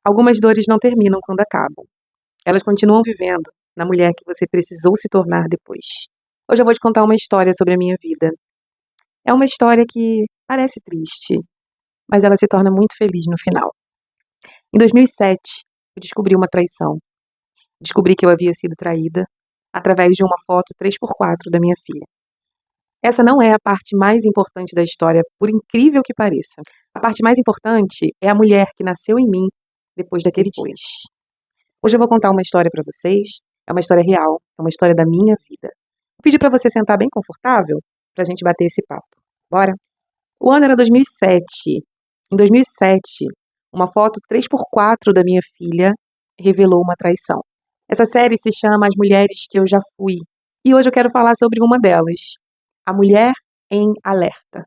Algumas dores não terminam quando acabam. Elas continuam vivendo na mulher que você precisou se tornar depois. Hoje eu vou te contar uma história sobre a minha vida. É uma história que parece triste, mas ela se torna muito feliz no final. Em 2007, eu descobri uma traição. Descobri que eu havia sido traída através de uma foto 3x4 da minha filha. Essa não é a parte mais importante da história, por incrível que pareça. A parte mais importante é a mulher que nasceu em mim depois daquele dia. Hoje eu vou contar uma história para vocês. É uma história real, é uma história da minha vida. Vou pedir para você sentar bem confortável para a gente bater esse papo. Bora? O ano era 2007. Em 2007, uma foto 3x4 da minha filha revelou uma traição. Essa série se chama As Mulheres que Eu Já Fui. E hoje eu quero falar sobre uma delas, a mulher em alerta.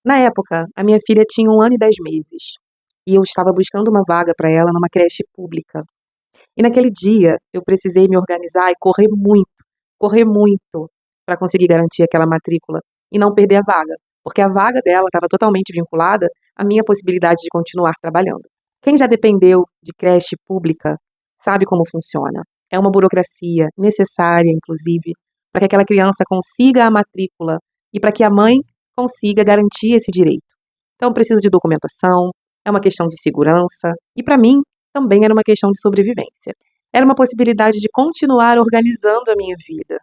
Na época, a minha filha tinha 1 ano e 10 meses. E eu estava buscando uma vaga para ela numa creche pública. E naquele dia, eu precisei me organizar e correr muito para conseguir garantir aquela matrícula e não perder a vaga, porque a vaga dela estava totalmente vinculada à minha possibilidade de continuar trabalhando. Quem já dependeu de creche pública sabe como funciona. É uma burocracia necessária, inclusive, para que aquela criança consiga a matrícula e para que a mãe consiga garantir esse direito. Então, precisa de documentação, é uma questão de segurança e, para mim, também era uma questão de sobrevivência. Era uma possibilidade de continuar organizando a minha vida.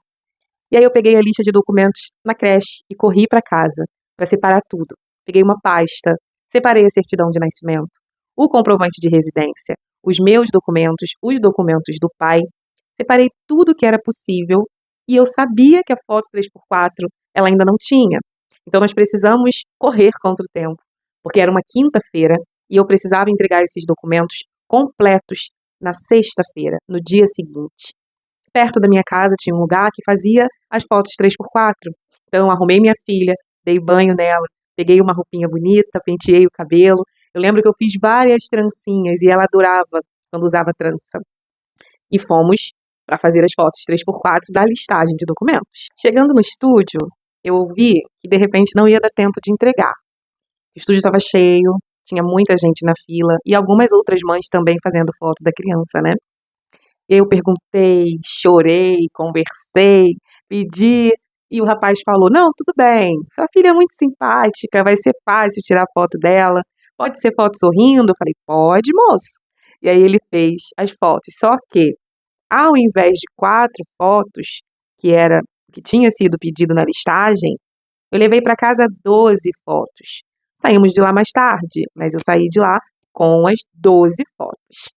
E aí eu peguei a lista de documentos na creche e corri para casa para separar tudo. Peguei uma pasta, separei a certidão de nascimento, o comprovante de residência, os meus documentos, os documentos do pai. Separei tudo que era possível e eu sabia que a foto 3x4 ela ainda não tinha. Então nós precisamos correr contra o tempo, porque era uma quinta-feira e eu precisava entregar esses documentos completos na sexta-feira, no dia seguinte. Perto da minha casa tinha um lugar que fazia as fotos 3x4. Então eu arrumei minha filha, dei banho nela, peguei uma roupinha bonita, penteei o cabelo. Eu lembro que eu fiz várias trancinhas e ela adorava quando usava trança. E fomos para fazer as fotos 3x4 da listagem de documentos. Chegando no estúdio, eu ouvi que de repente não ia dar tempo de entregar. O estúdio estava cheio, tinha muita gente na fila e algumas outras mães também fazendo foto da criança, né? Eu perguntei, chorei, conversei, pedi e o rapaz falou: "Não, tudo bem, sua filha é muito simpática, vai ser fácil tirar foto dela. Pode ser foto sorrindo?" Eu falei: "Pode, moço." E aí ele fez as fotos, só que ao invés de 4 fotos, que tinha sido pedido na listagem, eu levei para casa 12 fotos. Saímos de lá mais tarde, mas eu saí de lá com as 12 fotos.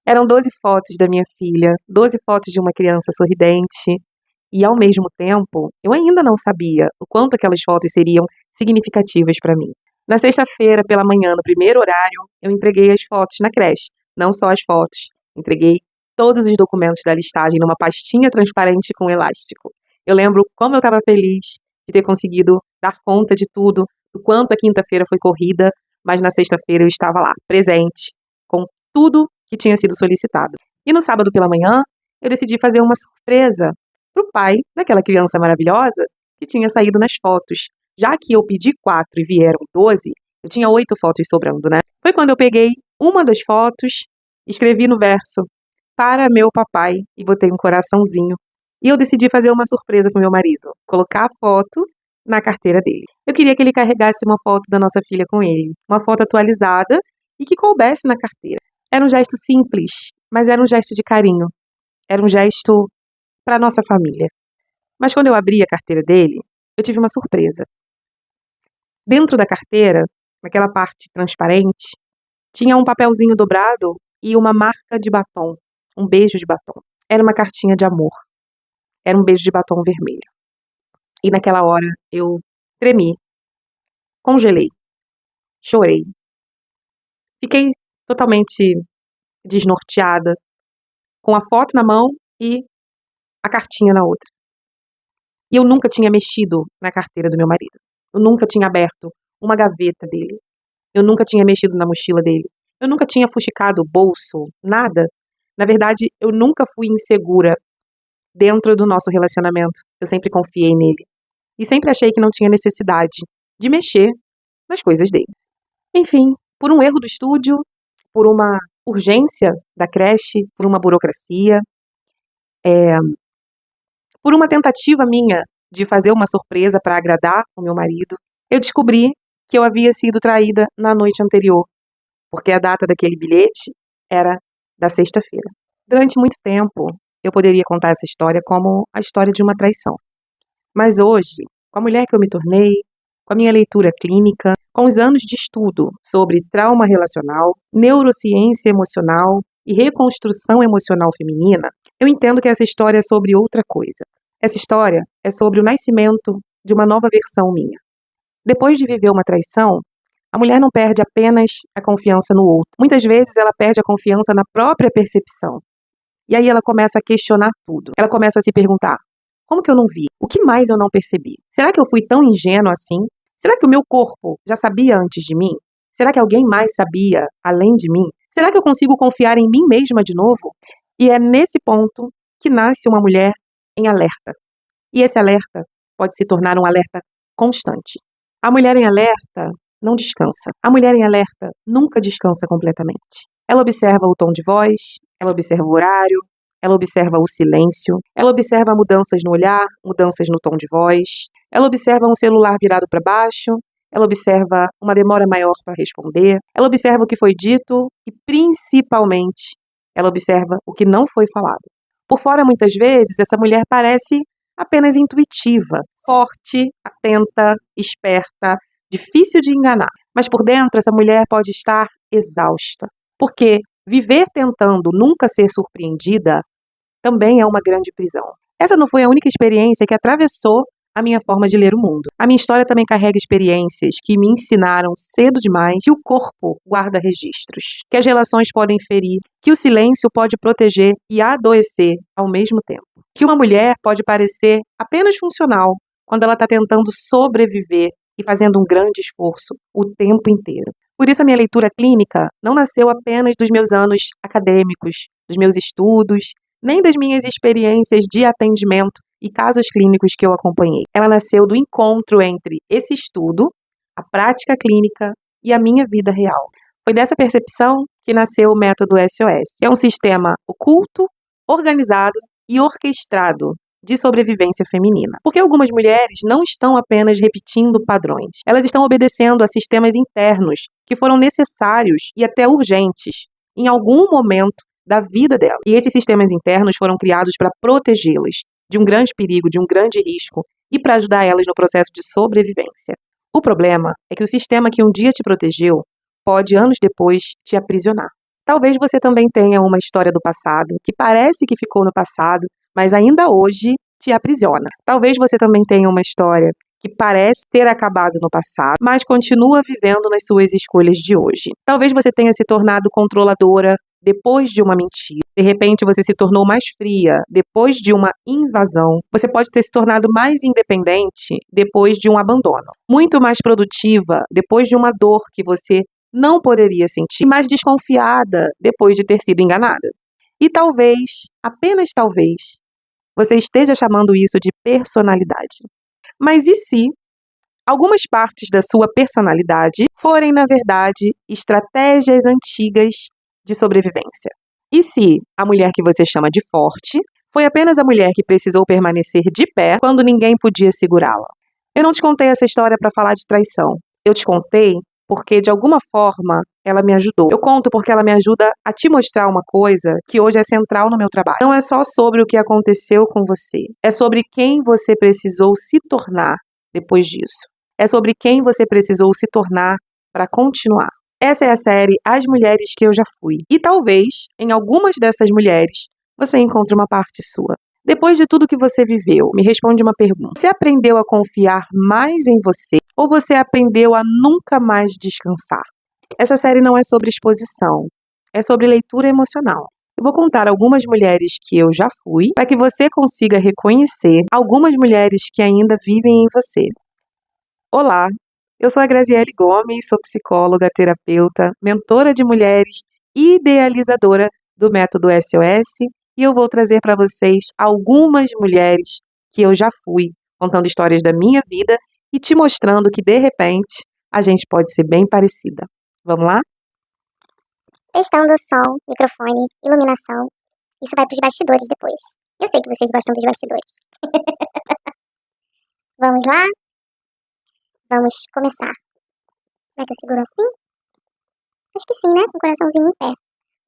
Eram 12 fotos da minha filha, 12 fotos de uma criança sorridente, e ao mesmo tempo, eu ainda não sabia o quanto aquelas fotos seriam significativas para mim. Na sexta-feira, pela manhã, no primeiro horário, eu entreguei as fotos na creche. Não só as fotos, entreguei todos os documentos da listagem numa pastinha transparente com elástico. Eu lembro como eu estava feliz de ter conseguido dar conta de tudo, do quanto a quinta-feira foi corrida, mas na sexta-feira eu estava lá, presente, com tudo que tinha sido solicitado. E no sábado pela manhã, eu decidi fazer uma surpresa para o pai daquela criança maravilhosa que tinha saído nas fotos. Já que eu pedi 4 e vieram 12, eu tinha 8 fotos sobrando, né? Foi quando eu peguei uma das fotos, escrevi no verso, para meu papai, e botei um coraçãozinho. E eu decidi fazer uma surpresa para o meu marido, colocar a foto na carteira dele. Eu queria que ele carregasse uma foto da nossa filha com ele, uma foto atualizada e que coubesse na carteira. Era um gesto simples, mas era um gesto de carinho. Era um gesto para nossa família. Mas quando eu abri a carteira dele, eu tive uma surpresa. Dentro da carteira, naquela parte transparente, tinha um papelzinho dobrado e uma marca de batom, um beijo de batom. Era uma cartinha de amor. Era um beijo de batom vermelho. E naquela hora eu tremi, congelei, chorei. Fiquei totalmente desnorteada, com a foto na mão e a cartinha na outra. E eu nunca tinha mexido na carteira do meu marido. Eu nunca tinha aberto uma gaveta dele. Eu nunca tinha mexido na mochila dele. Eu nunca tinha fuxicado o bolso, nada. Na verdade, eu nunca fui insegura dentro do nosso relacionamento. Eu sempre confiei nele. E sempre achei que não tinha necessidade de mexer nas coisas dele. Enfim, por um erro do estúdio, por uma urgência da creche, por uma burocracia, por uma tentativa minha de fazer uma surpresa para agradar o meu marido, eu descobri que eu havia sido traída na noite anterior, porque a data daquele bilhete era da sexta-feira. Durante muito tempo, eu poderia contar essa história como a história de uma traição. Mas hoje, com a mulher que eu me tornei, com a minha leitura clínica, com os anos de estudo sobre trauma relacional, neurociência emocional e reconstrução emocional feminina, eu entendo que essa história é sobre outra coisa. Essa história é sobre o nascimento de uma nova versão minha. Depois de viver uma traição, a mulher não perde apenas a confiança no outro. Muitas vezes ela perde a confiança na própria percepção. E aí ela começa a questionar tudo. Ela começa a se perguntar: como que eu não vi? O que mais eu não percebi? Será que eu fui tão ingênua assim? Será que o meu corpo já sabia antes de mim? Será que alguém mais sabia além de mim? Será que eu consigo confiar em mim mesma de novo? E é nesse ponto que nasce uma mulher em alerta. E esse alerta pode se tornar um alerta constante. A mulher em alerta não descansa. A mulher em alerta nunca descansa completamente. Ela observa o tom de voz, ela observa o horário, ela observa o silêncio, ela observa mudanças no olhar, mudanças no tom de voz, ela observa um celular virado para baixo, ela observa uma demora maior para responder, ela observa o que foi dito e, principalmente, ela observa o que não foi falado. Por fora, muitas vezes, essa mulher parece apenas intuitiva, forte, atenta, esperta, difícil de enganar. Mas por dentro, essa mulher pode estar exausta, porque viver tentando nunca ser surpreendida também é uma grande prisão. Essa não foi a única experiência que atravessou a minha forma de ler o mundo. A minha história também carrega experiências que me ensinaram cedo demais que o corpo guarda registros, que as relações podem ferir, que o silêncio pode proteger e adoecer ao mesmo tempo, que uma mulher pode parecer apenas funcional quando ela está tentando sobreviver e fazendo um grande esforço o tempo inteiro. Por isso a minha leitura clínica não nasceu apenas dos meus anos acadêmicos, dos meus estudos, nem das minhas experiências de atendimento e casos clínicos que eu acompanhei. Ela nasceu do encontro entre esse estudo, a prática clínica e a minha vida real. Foi dessa percepção que nasceu o método SOS. É um sistema oculto, organizado e orquestrado de sobrevivência feminina. Porque algumas mulheres não estão apenas repetindo padrões. Elas estão obedecendo a sistemas internos que foram necessários e até urgentes em algum momento da vida dela. E esses sistemas internos foram criados para protegê-las de um grande perigo, de um grande risco e para ajudar elas no processo de sobrevivência. O problema é que o sistema que um dia te protegeu pode, anos depois, te aprisionar. Talvez você também tenha uma história do passado que parece que ficou no passado, mas ainda hoje te aprisiona. Talvez você também tenha uma história que parece ter acabado no passado, mas continua vivendo nas suas escolhas de hoje. Talvez você tenha se tornado controladora depois de uma mentira. De repente você se tornou mais fria depois de uma invasão. Você pode ter se tornado mais independente depois de um abandono. Muito mais produtiva depois de uma dor que você não poderia sentir. Mais desconfiada depois de ter sido enganada. E talvez, apenas talvez, você esteja chamando isso de personalidade. Mas e se algumas partes da sua personalidade forem, na verdade, estratégias antigas de sobrevivência? E se a mulher que você chama de forte foi apenas a mulher que precisou permanecer de pé quando ninguém podia segurá-la? Eu não te contei essa história para falar de traição. Eu te contei porque, de alguma forma, ela me ajudou. Eu conto porque ela me ajuda a te mostrar uma coisa que hoje é central no meu trabalho. Não é só sobre o que aconteceu com você. É sobre quem você precisou se tornar depois disso. É sobre quem você precisou se tornar para continuar. Essa é a série As Mulheres que Eu Já Fui. E talvez, em algumas dessas mulheres, você encontre uma parte sua. Depois de tudo que você viveu, me responde uma pergunta. Você aprendeu a confiar mais em você ou você aprendeu a nunca mais descansar? Essa série não é sobre exposição, é sobre leitura emocional. Eu vou contar algumas mulheres que eu já fui para que você consiga reconhecer algumas mulheres que ainda vivem em você. Olá, eu sou a Graziele Gomes, sou psicóloga, terapeuta, mentora de mulheres e idealizadora do método SOS, e eu vou trazer para vocês algumas mulheres que eu já fui, contando histórias da minha vida e te mostrando que, de repente, a gente pode ser bem parecida. Vamos lá? testando som, microfone, iluminação. Isso vai pros bastidores depois. Eu sei que vocês gostam dos bastidores. Vamos lá? Vamos começar. Será que eu seguro assim? Acho que sim, né? Com o coraçãozinho em pé.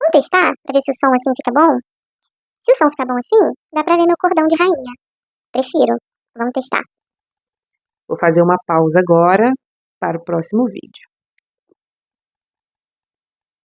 Vamos testar pra ver se o som assim fica bom? Se o som ficar bom assim, dá pra ver meu cordão de rainha. Prefiro. Vamos testar. Vou fazer uma pausa agora para o próximo vídeo.